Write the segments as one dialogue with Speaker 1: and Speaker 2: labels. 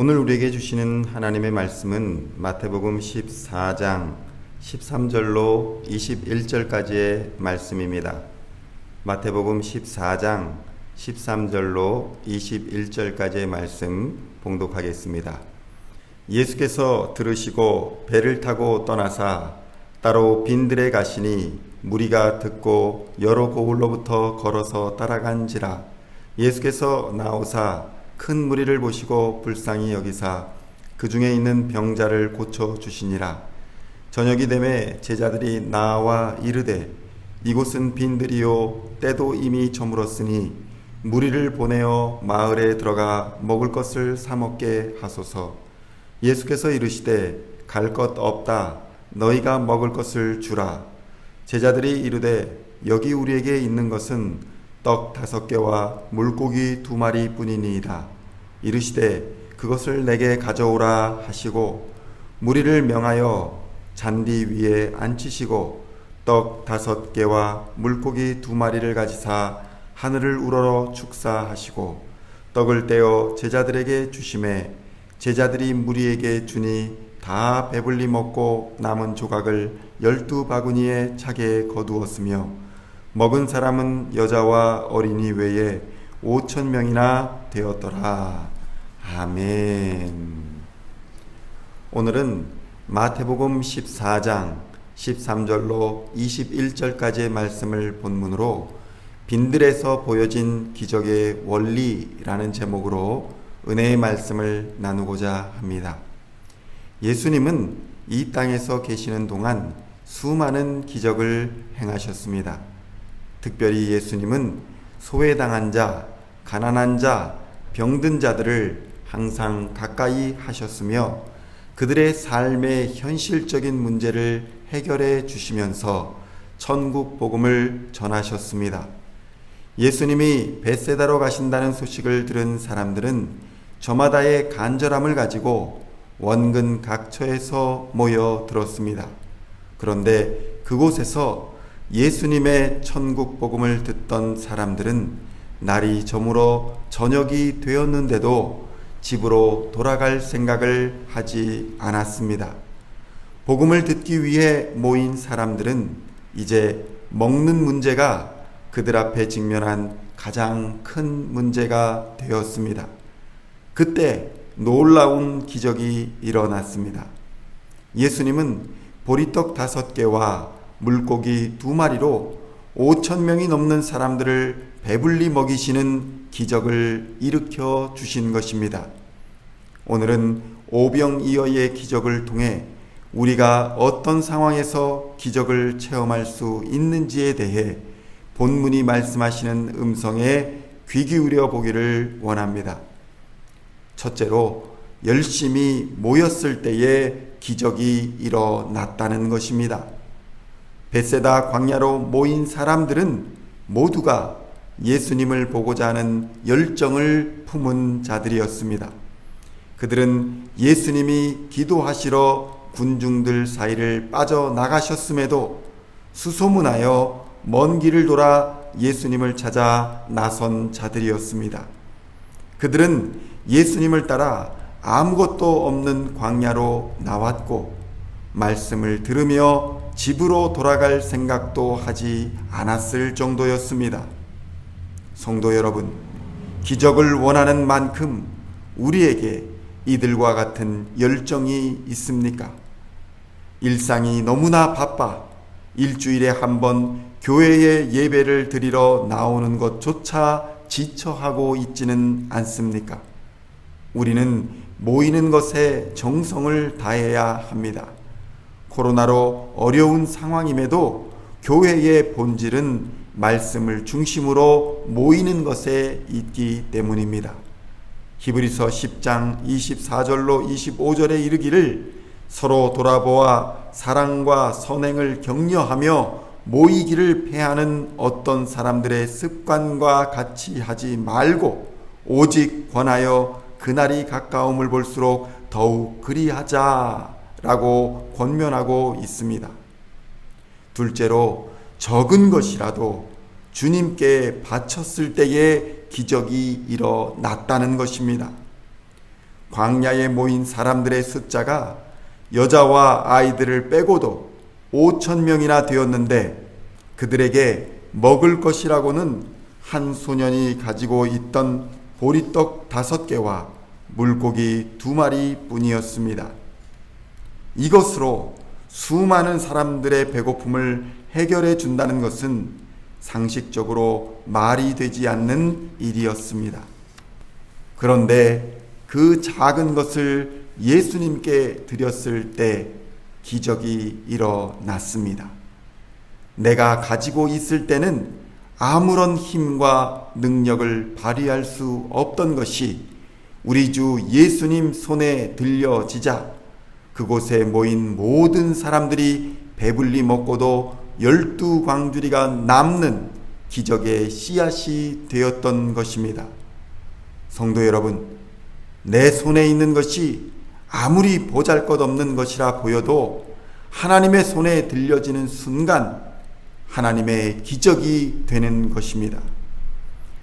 Speaker 1: 오늘 우리에게 주시는 하나님의 말씀은 마태복음 14장 13절로 21절까지의 말씀입니다. 마태복음 14장 13절로 21절까지의 말씀 봉독하겠습니다. 예수께서 들으시고 배를 타고 떠나사 따로 빈들에 가시니 무리가 듣고 여러 고을로부터 걸어서 따라간지라. 예수께서 나오사 큰 무리를 보시고 불쌍히 여기사 그 중에 있는 병자를 고쳐 주시니라. 저녁이 되매 제자들이 나와 이르되 이곳은 빈들이요 때도 이미 저물었으니 무리를 보내어 마을에 들어가 먹을 것을 사 먹게 하소서. 예수께서 이르시되 갈 것 없다. 너희가 먹을 것을 주라. 제자들이 이르되 여기 우리에게 있는 것은 떡 5개와 물고기 2마리 뿐이니이다. 이르시되 그것을 내게 가져오라 하시고 무리를 명하여 잔디 위에 앉히시고 떡 5개와 물고기 2마리를 가지사 하늘을 우러러 축사하시고 떡을 떼어 제자들에게 주시매 제자들이 무리에게 주니 다 배불리 먹고 남은 조각을 12바구니에 차게 거두었으며 먹은 사람은 여자와 어린이 외에 5,000명이나 되었더라. 아멘. 오늘은 마태복음 14장 13절로 21절까지의 말씀을 본문으로 빈들에서 보여진 기적의 원리라는 제목으로 은혜의 말씀을 나누고자 합니다. 예수님은 이 땅에서 계시는 동안 수많은 기적을 행하셨습니다. 특별히 예수님은 소외당한 자, 가난한 자, 병든 자들을 항상 가까이 하셨으며 그들의 삶의 현실적인 문제를 해결해 주시면서 천국 복음을 전하셨습니다. 예수님이 벳세다로 가신다는 소식을 들은 사람들은 저마다의 간절함을 가지고 원근 각처에서 모여 들었습니다. 그런데 그곳에서 예수님의 천국 복음을 듣던 사람들은 날이 저물어 저녁이 되었는데도 집으로 돌아갈 생각을 하지 않았습니다. 복음을 듣기 위해 모인 사람들은 이제 먹는 문제가 그들 앞에 직면한 가장 큰 문제가 되었습니다. 그때 놀라운 기적이 일어났습니다. 예수님은 보리떡 5개와 물고기 2마리로 5,000명이 넘는 사람들을 배불리 먹이시는 기적을 일으켜 주신 것입니다. 오늘은 오병이어의 기적을 통해 우리가 어떤 상황에서 기적을 체험할 수 있는지에 대해 본문이 말씀하시는 음성에 귀 기울여 보기를 원합니다. 첫째로 열심히 모였을 때에 기적이 일어났다는 것입니다. 벳세다 광야로 모인 사람들은 모두가 예수님을 보고자 하는 열정을 품은 자들이었습니다. 그들은 예수님이 기도하시러 군중들 사이를 빠져나가셨음에도 수소문하여 먼 길을 돌아 예수님을 찾아 나선 자들이었습니다. 그들은 예수님을 따라 아무것도 없는 광야로 나왔고 말씀을 들으며 집으로 돌아갈 생각도 하지 않았을 정도였습니다. 성도 여러분, 기적을 원하는 만큼 우리에게 이들과 같은 열정이 있습니까? 일상이 너무나 바빠 일주일에 한 번 교회에 예배를 드리러 나오는 것조차 지쳐하고 있지는 않습니까? 우리는 모이는 것에 정성을 다해야 합니다. 코로나로 어려운 상황임에도 교회의 본질은 말씀을 중심으로 모이는 것에 있기 때문입니다. 히브리서 10장 24절로 25절에 이르기를 서로 돌아보아 사랑과 선행을 격려하며 모이기를 패하는 어떤 사람들의 습관과 같이 하지 말고 오직 권하여 그날이 가까움을 볼수록 더욱 그리하자라고 권면하고 있습니다. 둘째로 적은 것이라도 주님께 바쳤을 때에 기적이 일어났다는 것입니다. 광야에 모인 사람들의 숫자가 여자와 아이들을 빼고도 5,000명이나 되었는데 그들에게 먹을 것이라고는 한 소년이 가지고 있던 보리떡 5개와 물고기 2마리 뿐이었습니다. 이것으로 수많은 사람들의 배고픔을 해결해 준다는 것은 상식적으로 말이 되지 않는 일이었습니다. 그런데 그 작은 것을 예수님께 드렸을 때 기적이 일어났습니다. 내가 가지고 있을 때는 아무런 힘과 능력을 발휘할 수 없던 것이 우리 주 예수님 손에 들려지자 그곳에 모인 모든 사람들이 배불리 먹고도 12광주리가 남는 기적의 씨앗이 되었던 것입니다. 성도 여러분, 내 손에 있는 것이 아무리 보잘것없는 것이라 보여도 하나님의 손에 들려지는 순간 하나님의 기적이 되는 것입니다.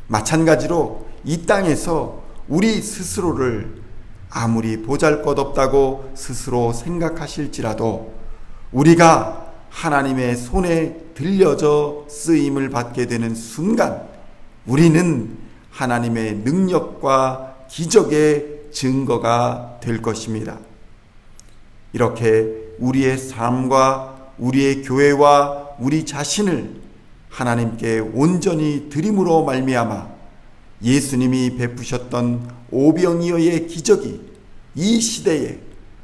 Speaker 1: 마찬가지로 이 땅에서 우리 스스로를 아무리 보잘것없다고 스스로 생각하실지라도 우리가 하나님의 손에 들려져 쓰임을 받게 되는 순간 우리는 하나님의 능력과 기적의 증거가 될 것입니다. 이렇게 우리의 삶과 우리의 교회와 우리 자신을 하나님께 온전히 드림으로 말미암아 예수님이 베푸셨던 오병이어의 기적이 이 시대에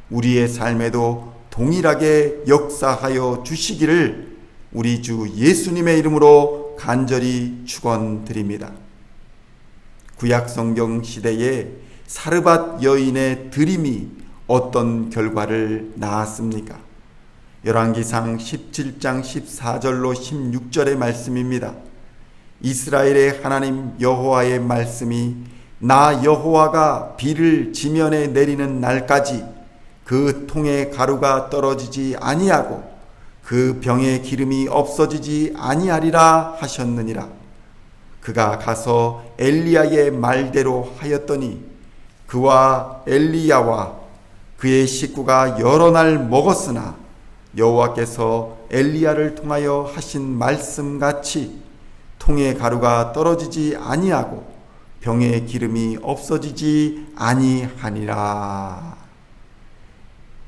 Speaker 1: 우리의 삶에도 동일하게 역사하여 주시기를 우리 주 예수님의 이름으로 간절히 축원드립니다. 구약 성경 시대에 사르밧 여인의 드림이 어떤 결과를 낳았습니까? 열왕기상 17장 14절로 16절의 말씀입니다. 이스라엘의 하나님 여호와의 말씀이 나 여호와가 비를 지면에 내리는 날까지 그 통에 가루가 떨어지지 아니하고 그 병에 기름이 없어지지 아니하리라 하셨느니라. 그가 가서 엘리야의 말대로 하였더니 그와 엘리야와 그의 식구가 여러 날 먹었으나 여호와께서 엘리야를 통하여 하신 말씀같이 통에 가루가 떨어지지 아니하고 병에 기름이 없어지지 아니하니라.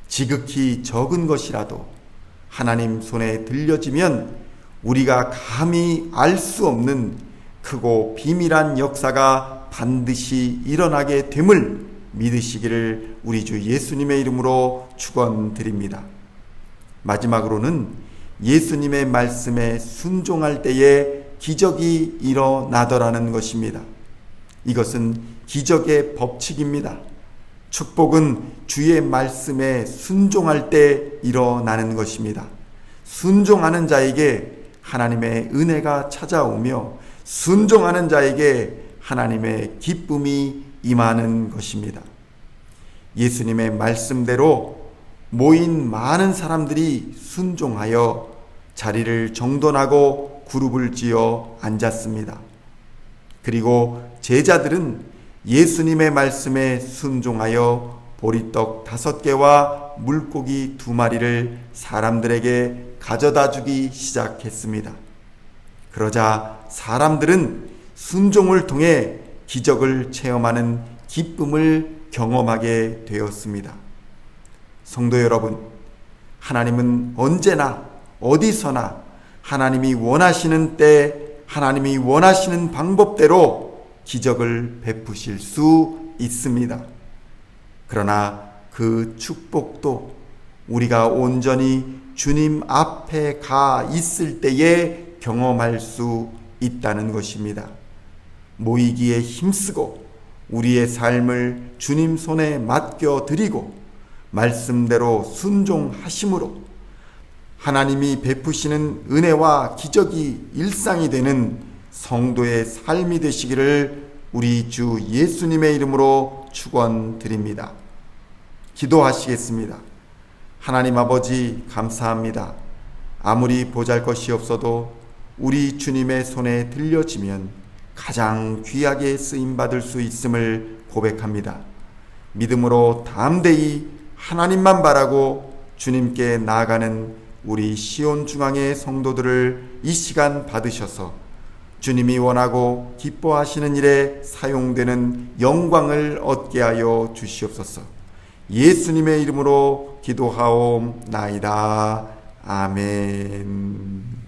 Speaker 1: 지극히 적은 것이라도 하나님 손에 들려지면 우리가 감히 알 수 없는 크고 비밀한 역사가 반드시 일어나게 됨을 믿으시기를 우리 주 예수님의 이름으로 축원드립니다. 마지막으로는 예수님의 말씀에 순종할 때에 기적이 일어나더라는 것입니다. 이것은 기적의 법칙입니다. 축복은 주의 말씀에 순종할 때 일어나는 것입니다. 순종하는 자에게 하나님의 은혜가 찾아오며 순종하는 자에게 하나님의 기쁨이 임하는 것입니다. 예수님의 말씀대로 모인 많은 사람들이 순종하여 자리를 정돈하고 그룹을 지어 앉았습니다. 그리고 제자들은 예수님의 말씀에 순종하여 보리떡 5개와 물고기 2마리를 사람들에게 가져다 주기 시작했습니다. 그러자 사람들은 순종을 통해 기적을 체험하는 기쁨을 경험하게 되었습니다. 성도 여러분, 하나님은 언제나 어디서나 하나님이 원하시는 때 하나님이 원하시는 방법대로 기적을 베푸실 수 있습니다. 그러나 그 축복도 우리가 온전히 주님 앞에 가 있을 때에 경험할 수 있다는 것입니다. 모이기에 힘쓰고 우리의 삶을 주님 손에 맡겨드리고 말씀대로 순종하심으로 하나님이 베푸시는 은혜와 기적이 일상이 되는 성도의 삶이 되시기를 우리 주 예수님의 이름으로 축원드립니다. 기도하시겠습니다. 하나님 아버지 감사합니다. 아무리 보잘것이 없어도 우리 주님의 손에 들려지면 가장 귀하게 쓰임받을 수 있음을 고백합니다. 믿음으로 담대히 하나님만 바라고 주님께 나아가는 우리 시온 중앙의 성도들을 이 시간 받으셔서 주님이 원하고 기뻐하시는 일에 사용되는 영광을 얻게 하여 주시옵소서. 예수님의 이름으로 기도하옵나이다. 아멘.